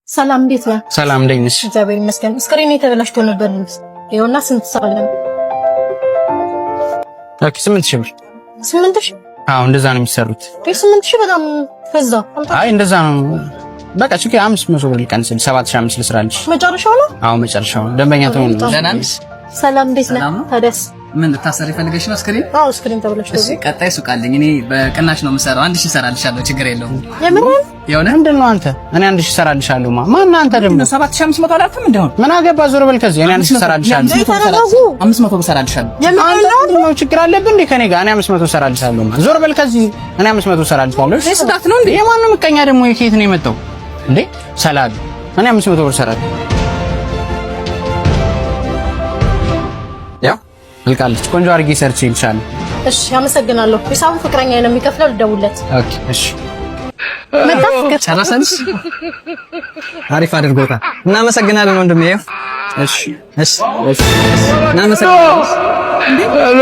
ሰላም እንዴት ነህ? ሰላም እንዴት ነሽ? እግዚአብሔር ይመስገን። ስክሪን የተበላሽቶ ነበር። ይኸውና ስንት ሰዓት? ኦኬ 8000 ብር። 8000? አዎ እንደዛ ነው የሚሰሩት። 8000 በጣም ፈዛ። አይ እንደዛ ነው። በቃ ችግር 500 ብር ልቀንስልሽ 7500 ልስራልሽ። መጨረሻው ነው? አዎ መጨረሻው። ደንበኛ ተሆነ ነው። ሰላም እንዴት ነህ? ታዲያስ ምን ልታሰሪ ፈልገሽ ነው? ስክሪን? አዎ ስክሪን ተበላሽቶ። እሺ ቀጣይ ሱቅ አለኝ እኔ በቅናሽ ነው የምሰራው። 1000 እሰራልሻለሁ፣ ችግር የለውም። የምር የሆነ ምንድን ነው አንተ? እኔ 1000 እሰራልሻለሁ። ማን አንተ ደግሞ 7500 አላልክም? እንደሆነ ምን አገባ? ዞር በል ከዚህ። እኔ 1000 እሰራልሻለሁ። 500 እሰራልሻለሁ። የምር ነው ችግር አለብህ እንዴ ከኔ ጋር? እኔ 500 እሰራልሻለሁ። ዞር በል ከዚህ። እኔ 500 እሰራልሻለሁ። እሺ ስዳት ነው እንዴ? የማን ምቀኛ ደግሞ ከየት ነው የመጣው እንዴ? ሰላም እኔ 500 ብር እሰራለሁ። ያው ልቃለች። ቆንጆ አድርጌ ሰርች ይልሻል። እሺ አመሰግናለሁ። ሂሳቡ ፍቅረኛ ነው የሚከፍለው። ልደውልለት። ኦኬ እሺ። መጣፍከ ጨረሰንስ? አሪፍ አድርጎታል። እናመሰግናለን ወንድሜ። እሺ እሺ እሺ እናመሰግናለን። ሄሎ